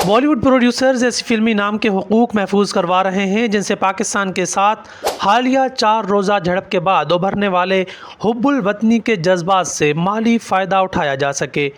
Bali would producers ایسی فلمی نام کے حقوق محفوظ کروا رہے ہیں جن سے پاکستان کے ساتھ حالیہ 4 روزہ جھڑپ کے بعد ابھرنے والے حب الوطنی کے جذبات سے مالی فائدہ اٹھایا جا سکے۔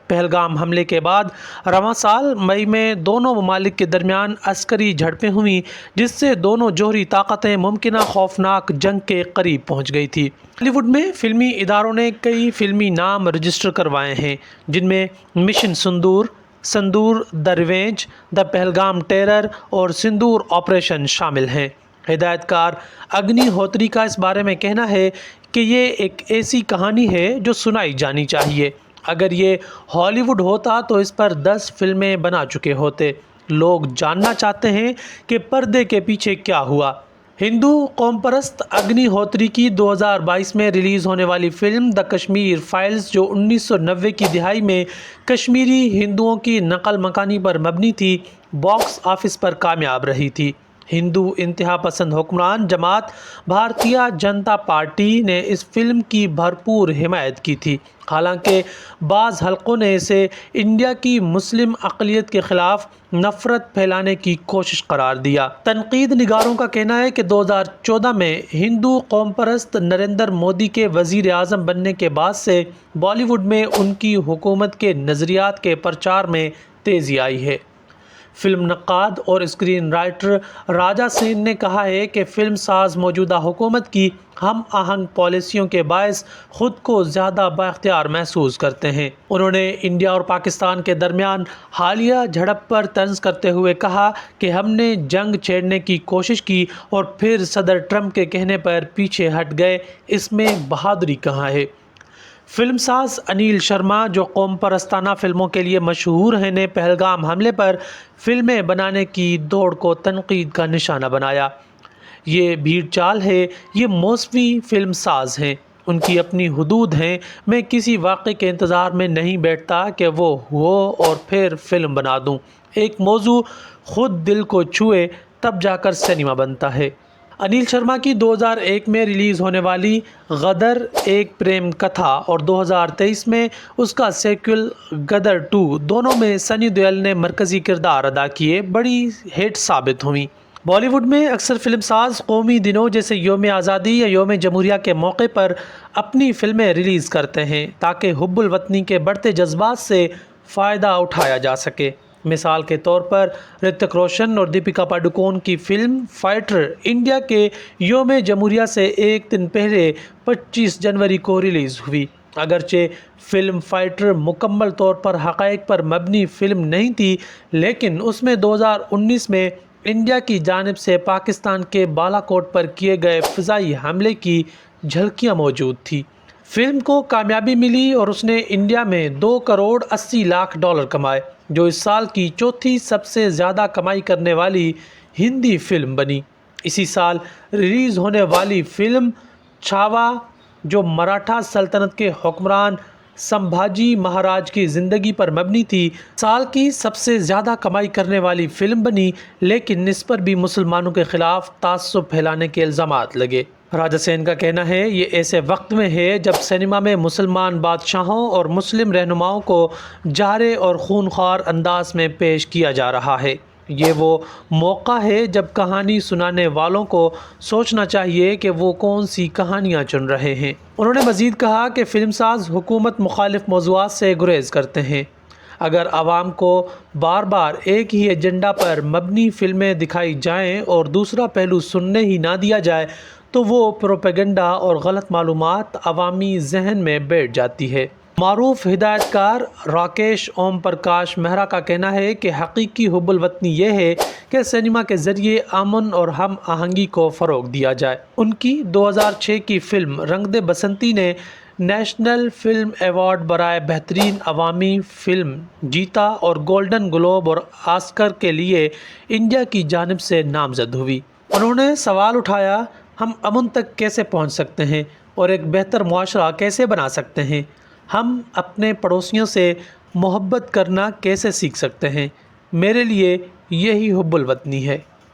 پہلگام حملے کے بعد رواں سال مئی میں دونوں ممالک کے درمیان عسکری جھڑپیں ہوئیں جس سے دونوں جوہری طاقتیں ممکنہ خوفناک جنگ کے قریب پہنچ گئی تھی۔ بالی ووڈ میں فلمی اداروں نے کئی فلمی نام رجسٹر کروائے ہیں جن میں مشن سندور، سندور دی ریونج، دی پہلگام ٹیرر اور سندور آپریشن شامل ہیں۔ ہدایت کار اگنی ہوتری کا اس بارے میں کہنا ہے کہ یہ ایک ایسی کہانی ہے جو سنائی جانی چاہیے۔ اگر یہ ہالی ووڈ ہوتا تو اس پر 10 فلمیں بنا چکے ہوتے۔ لوگ جاننا چاہتے ہیں کہ پردے کے پیچھے کیا ہوا۔ ہندو قوم پرست اگنی ہوتری کی 2022 میں ریلیز ہونے والی فلم دی کشمیر فائلز جو 1990 کی دہائی میں کشمیری ہندوؤں کی نقل مکانی پر مبنی تھی، باکس آفس پر کامیاب رہی تھی۔ ہندو انتہا پسند حکمران جماعت بھارتیہ جنتا پارٹی نے اس فلم کی بھرپور حمایت کی تھی، حالانکہ بعض حلقوں نے اسے انڈیا کی مسلم اقلیت کے خلاف نفرت پھیلانے کی کوشش قرار دیا۔ تنقید نگاروں کا کہنا ہے کہ 2014 میں ہندو قوم پرست نریندر مودی کے وزیر اعظم بننے کے بعد سے بالی ووڈ میں ان کی حکومت کے نظریات کے پرچار میں تیزی آئی ہے۔ فلم نقاد اور اسکرین رائٹر راجا سین نے کہا ہے کہ فلم ساز موجودہ حکومت کی ہم آہنگ پالیسیوں کے باعث خود کو زیادہ بااختیار محسوس کرتے ہیں۔ انہوں نے انڈیا اور پاکستان کے درمیان حالیہ جھڑپ پر طنز کرتے ہوئے کہا کہ ہم نے جنگ چھیڑنے کی کوشش کی اور پھر صدر ٹرمپ کے کہنے پر پیچھے ہٹ گئے، اس میں بہادری کہاں ہے؟ فلم ساز انیل شرما جو قوم پرستانہ فلموں کے لیے مشہور ہیں نے پہلگام حملے پر فلمیں بنانے کی دوڑ کو تنقید کا نشانہ بنایا۔ یہ بھیڑ چال ہے، یہ موسمی فلم ساز ہیں، ان کی اپنی حدود ہیں۔ میں کسی واقعے کے انتظار میں نہیں بیٹھتا کہ وہ ہو اور پھر فلم بنا دوں۔ ایک موضوع خود دل کو چھوئے تب جا کر سینما بنتا ہے۔ انیل شرما کی 2001 میں ریلیز ہونے والی غدر ایک پریم کتھا اور 2023 میں اس کا سیکول غدر 2 دونوں میں سنی دیول نے مرکزی کردار ادا کیے بڑی ہٹ ثابت ہوئیں۔ بالی ووڈ میں اکثر فلم ساز قومی دنوں جیسے یوم آزادی یا یوم جمہوریہ کے موقع پر اپنی فلمیں ریلیز کرتے ہیں تاکہ حب الوطنی کے بڑھتے جذبات سے فائدہ اٹھایا جا سکے۔ مثال کے طور پر رتک روشن اور دیپیکا پاڈوکون کی فلم فائٹر انڈیا کے یوم جمہوریہ سے ایک دن پہلے 25 جنوری کو ریلیز ہوئی۔ اگرچہ فلم فائٹر مکمل طور پر حقائق پر مبنی فلم نہیں تھی، لیکن اس میں 2019 میں انڈیا کی جانب سے پاکستان کے بالا کوٹ پر کیے گئے فضائی حملے کی جھلکیاں موجود تھیں۔ فلم کو کامیابی ملی اور اس نے انڈیا میں $2 کروڑ 80 لاکھ کمائے، جو اس سال کی چوتھی سب سے زیادہ کمائی کرنے والی ہندی فلم بنی۔ اسی سال ریلیز ہونے والی فلم چھاوا جو مراٹھا سلطنت کے حکمران سمبھاجی مہاراج کی زندگی پر مبنی تھی، سال کی سب سے زیادہ کمائی کرنے والی فلم بنی، لیکن اس پر بھی مسلمانوں کے خلاف تعصب پھیلانے کے الزامات لگے۔ راجا سین کا کہنا ہے یہ ایسے وقت میں ہے جب سینما میں مسلمان بادشاہوں اور مسلم رہنماؤں کو جارح اور خونخوار انداز میں پیش کیا جا رہا ہے۔ یہ وہ موقع ہے جب کہانی سنانے والوں کو سوچنا چاہیے کہ وہ کون سی کہانیاں چن رہے ہیں۔ انہوں نے مزید کہا کہ فلم ساز حکومت مخالف موضوعات سے گریز کرتے ہیں۔ اگر عوام کو بار بار ایک ہی ایجنڈا پر مبنی فلمیں دکھائی جائیں اور دوسرا پہلو سننے ہی نہ دیا جائے تو وہ پروپیگنڈا اور غلط معلومات عوامی ذہن میں بیٹھ جاتی ہے۔ معروف ہدایت کار راکیش اوم پرکاش مہرا کا کہنا ہے کہ حقیقی حب الوطنی یہ ہے کہ سینما کے ذریعے امن اور ہم آہنگی کو فروغ دیا جائے۔ ان کی 2006 کی فلم رنگ دے بسنتی نے نیشنل فلم ایوارڈ برائے بہترین عوامی فلم جیتا اور گولڈن گلوب اور آسکر کے لیے انڈیا کی جانب سے نامزد ہوئی۔ انہوں نے سوال اٹھایا، ہم امن تک کیسے پہنچ سکتے ہیں اور ایک بہتر معاشرہ کیسے بنا سکتے ہیں؟ ہم اپنے پڑوسیوں سے محبت کرنا کیسے سیکھ سکتے ہیں؟ میرے لیے یہی حب الوطنی ہے۔